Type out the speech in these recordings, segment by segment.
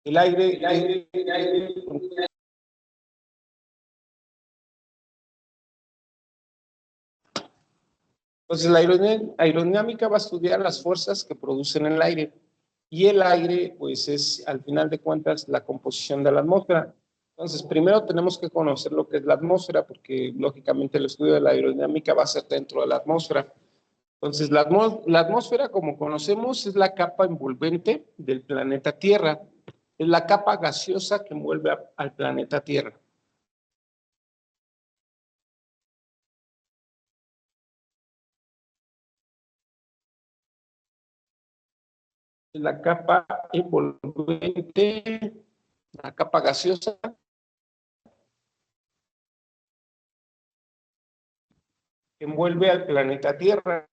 El aire, entonces la aerodinámica va a estudiar las fuerzas que producen el aire. Y el aire, pues es, al final de cuentas, la composición de la atmósfera. Entonces, primero tenemos que conocer lo que es la atmósfera, porque lógicamente el estudio de la aerodinámica va a ser dentro de la atmósfera. Entonces, la atmósfera, como conocemos, es la capa envolvente del planeta Tierra. Es la capa gaseosa que envuelve al planeta Tierra. La capa envolvente, la capa gaseosa, que envuelve al planeta Tierra.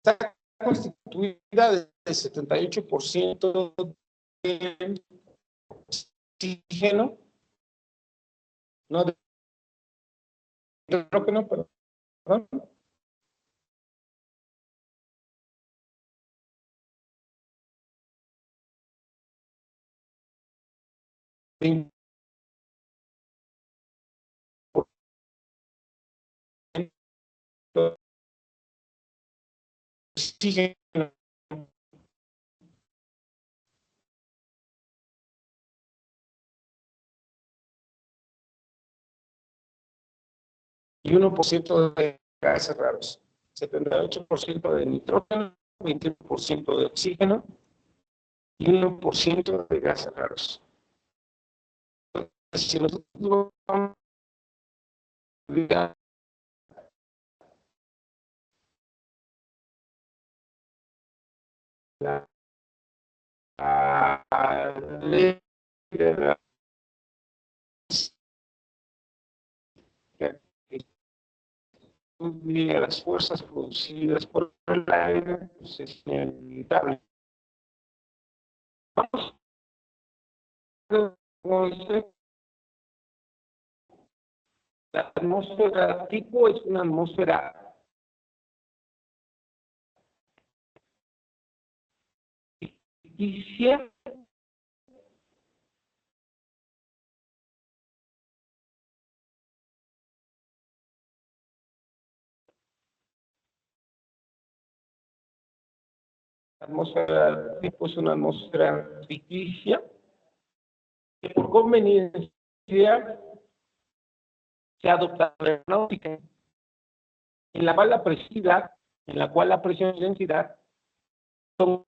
Está constituida del 78% de oxígeno, no de hidrógeno, perdón. De oxígeno. Y 1% de gases raros, 78% de nitrógeno, 21% de oxígeno y 1% de gases raros. Entonces, si nosotros vamos a ley de las fuerzas producidas por el aire, pues es inevitable. La atmósfera tipo es una atmósfera ficticia. La atmósfera tipo es una atmósfera ficticia que por conveniencia se adopta la aeronáutica, en la cual la presión y densidad son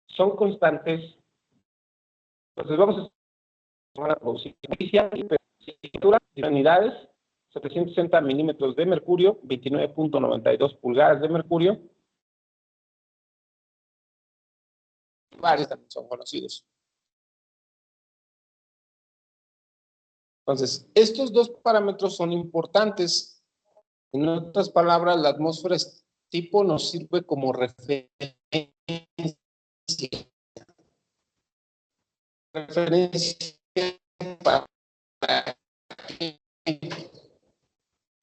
son constantes. Entonces vamos a producir temperatura de unidades, 760 milímetros de mercurio, 29.92 pulgadas de mercurio. Varios también son conocidos. Entonces, estos dos parámetros son importantes. En otras palabras, la atmósfera tipo nos sirve como referencia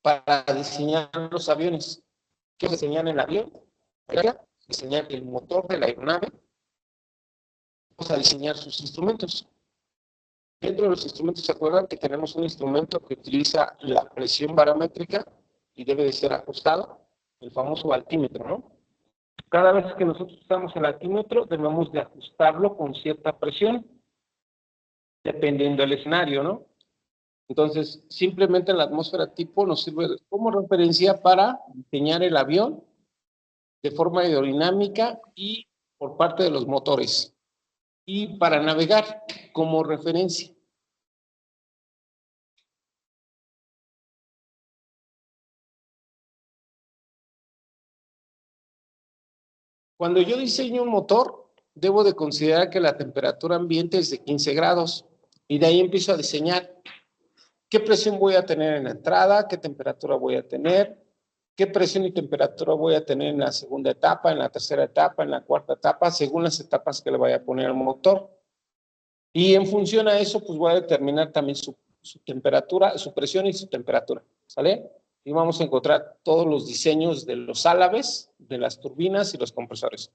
para diseñar los aviones. ¿Qué diseñar el avión? Diseñar el motor de la aeronave. Vamos a diseñar sus instrumentos. Dentro de los instrumentos, ¿se acuerdan que tenemos un instrumento que utiliza la presión barométrica y debe de ser ajustado? El famoso altímetro, ¿no? Cada vez que nosotros usamos el altímetro, debemos de ajustarlo con cierta presión, dependiendo del escenario, ¿no? Entonces, simplemente la atmósfera tipo nos sirve como referencia para diseñar el avión de forma aerodinámica y por parte de los motores. Y para navegar como referencia. Cuando yo diseño un motor, debo de considerar que la temperatura ambiente es de 15 grados y de ahí empiezo a diseñar qué presión voy a tener en la entrada, qué temperatura voy a tener, qué presión y temperatura voy a tener en la segunda etapa, en la tercera etapa, en la cuarta etapa, según las etapas que le vaya a poner al motor. Y en función a eso, pues voy a determinar también su temperatura, su presión y su temperatura, ¿sale? Y vamos a encontrar todos los diseños de los álabes, de las turbinas y los compresores.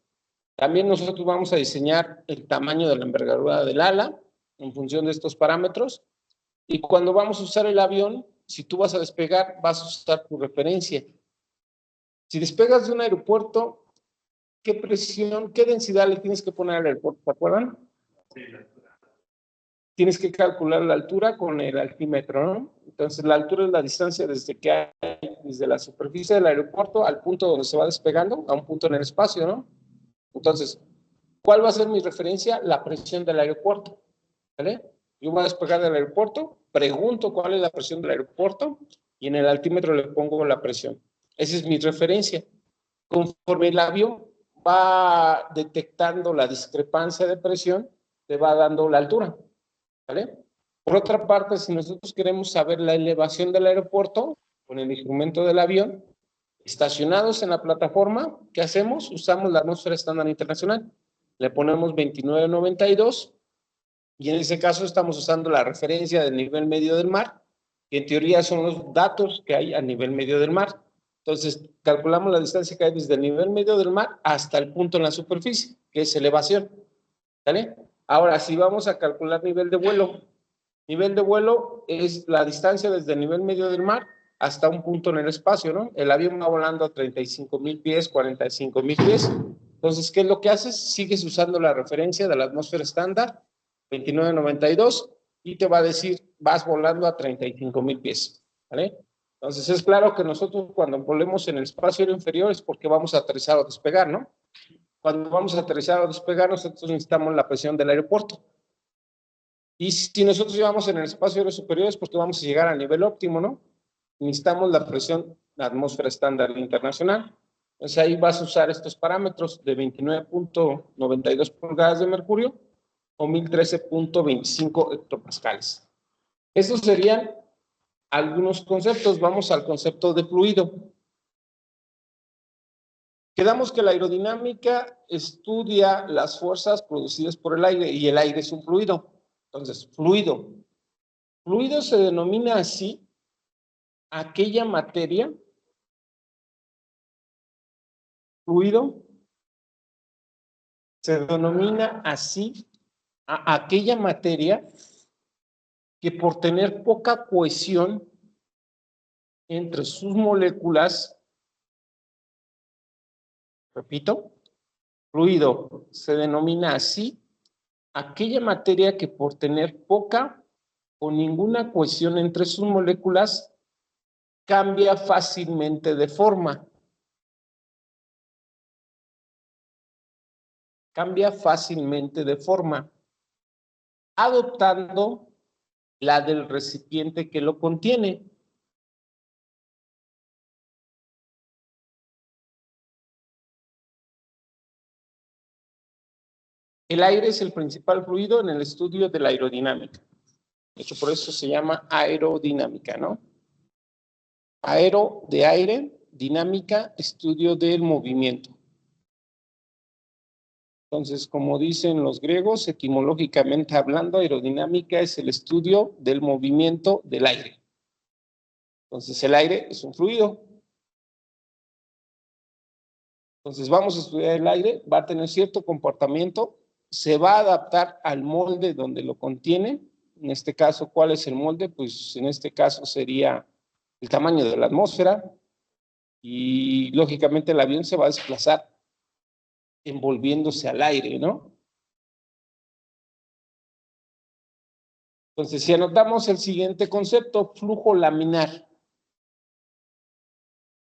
También nosotros vamos a diseñar el tamaño de la envergadura del ala en función de estos parámetros. Y cuando vamos a usar el avión, si tú vas a despegar, vas a usar tu referencia. Si despegas de un aeropuerto, ¿qué presión, qué densidad le tienes que poner al aeropuerto? ¿Se acuerdan? Sí. Tienes que calcular la altura con el altímetro, ¿no? Entonces, la altura es la distancia desde la superficie del aeropuerto al punto donde se va despegando, a un punto en el espacio, ¿no? Entonces, ¿cuál va a ser mi referencia? La presión del aeropuerto, ¿vale? Yo voy a despegar del aeropuerto, pregunto cuál es la presión del aeropuerto y en el altímetro le pongo la presión. Esa es mi referencia. Conforme el avión va detectando la discrepancia de presión, te va dando la altura, ¿vale? Por otra parte, si nosotros queremos saber la elevación del aeropuerto con el instrumento del avión, estacionados en la plataforma, ¿qué hacemos? Usamos la atmósfera estándar internacional. Le ponemos 2992 y en ese caso estamos usando la referencia del nivel medio del mar, que en teoría son los datos que hay a nivel medio del mar. Entonces, calculamos la distancia que hay desde el nivel medio del mar hasta el punto en la superficie, que es elevación. ¿Vale? Ahora, si vamos a calcular nivel de vuelo es la distancia desde el nivel medio del mar hasta un punto en el espacio, ¿no? El avión va volando a 35,000 pies, 45,000 pies. Entonces, ¿qué es lo que haces? Sigues usando la referencia de la atmósfera estándar, 2992, y te va a decir, vas volando a 35,000 pies, ¿vale? Entonces, es claro que nosotros cuando volemos en el espacio aéreo inferior es porque vamos a aterrizar o despegar, ¿no? Cuando vamos a aterrizar o despegar, nosotros necesitamos la presión del aeropuerto. Y si nosotros llevamos en el espacio aéreo superior es porque vamos a llegar al nivel óptimo, ¿no? Necesitamos la presión, la atmósfera estándar internacional. Entonces ahí vas a usar estos parámetros de 29,92 pulgadas de mercurio o 1013,25 hectopascales. Estos serían algunos conceptos. Vamos al concepto de fluido. Quedamos que la aerodinámica estudia las fuerzas producidas por el aire y el aire es un fluido. Entonces, fluido. Fluido se denomina así aquella materia, fluido se denomina así a aquella materia que por tener poca cohesión entre sus moléculas, repito, fluido se denomina así aquella materia que por tener poca o ninguna cohesión entre sus moléculas cambia fácilmente de forma. Cambia fácilmente de forma, adoptando la del recipiente que lo contiene. El aire es el principal fluido en el estudio de la aerodinámica. De hecho, por eso se llama aerodinámica, ¿no? Aero de aire, dinámica, estudio del movimiento. Entonces, como dicen los griegos, etimológicamente hablando, aerodinámica es el estudio del movimiento del aire. Entonces, el aire es un fluido. Entonces, vamos a estudiar el aire, va a tener cierto comportamiento, se va a adaptar al molde donde lo contiene. En este caso, ¿cuál es el molde? Pues en este caso sería el tamaño de la atmósfera y lógicamente el avión se va a desplazar envolviéndose al aire, ¿no? Entonces, si anotamos el siguiente concepto, flujo laminar,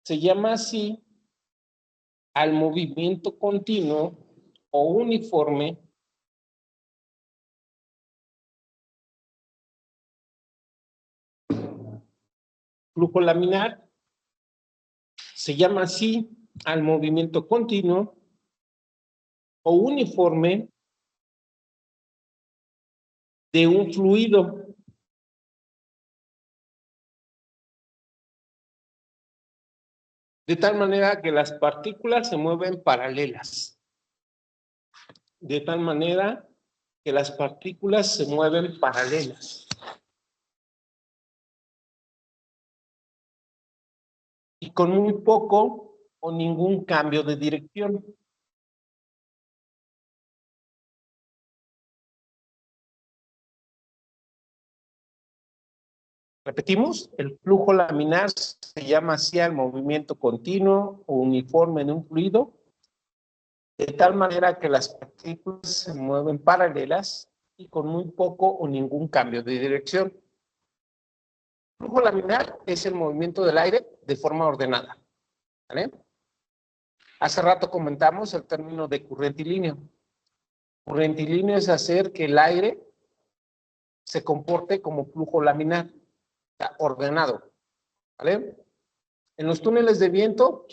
se llama así al movimiento continuo o uniforme flujo laminar se llama así al movimiento continuo o uniforme de un fluido. De tal manera que las partículas se mueven paralelas. De tal manera que las partículas se mueven paralelas. Y con muy poco o ningún cambio de dirección. Repetimos, el flujo laminar se llama así al movimiento continuo o uniforme en un fluido, de tal manera que las partículas se mueven paralelas y con muy poco o ningún cambio de dirección. El flujo laminar es el movimiento del aire de forma ordenada. ¿Vale? Hace rato comentamos el término de currentilíneo. Currentilíneo es hacer que el aire se comporte como flujo laminar, ordenado. ¿Vale? En los túneles de viento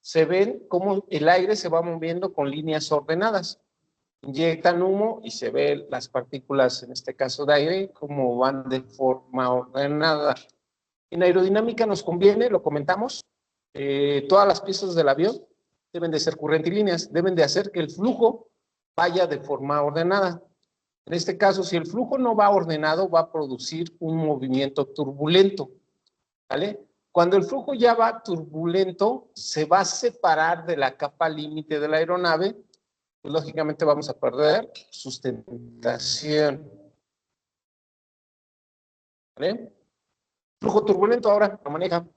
se ven cómo el aire se va moviendo con líneas ordenadas. Inyectan humo y se ven las partículas, en este caso de aire, como van de forma ordenada. En aerodinámica nos conviene, lo comentamos, todas las piezas del avión deben de ser currentilíneas, deben de hacer que el flujo vaya de forma ordenada. En este caso, si el flujo no va ordenado, va a producir un movimiento turbulento, ¿vale? Cuando el flujo ya va turbulento, se va a separar de la capa límite de la aeronave, pues lógicamente vamos a perder sustentación. ¿Vale? Flujo turbulento ahora lo maneja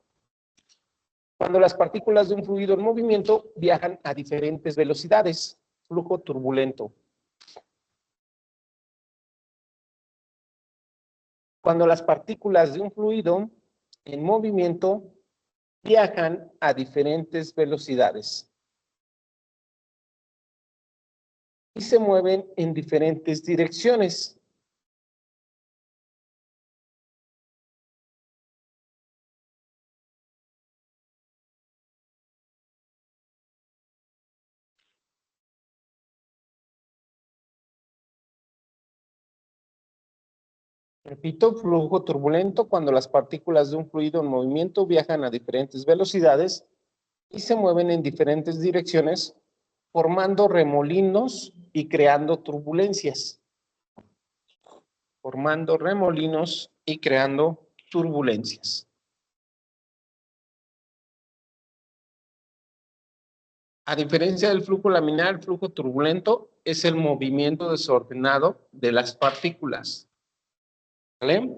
cuando las partículas de un fluido en movimiento viajan a diferentes velocidades. Flujo turbulento. Cuando las partículas de un fluido en movimiento viajan a diferentes velocidades y se mueven en diferentes direcciones. Repito, flujo turbulento cuando las partículas de un fluido en movimiento viajan a diferentes velocidades y se mueven en diferentes direcciones, formando remolinos y creando turbulencias. Formando remolinos y creando turbulencias. A diferencia del flujo laminar, el flujo turbulento es el movimiento desordenado de las partículas. ¿Vale?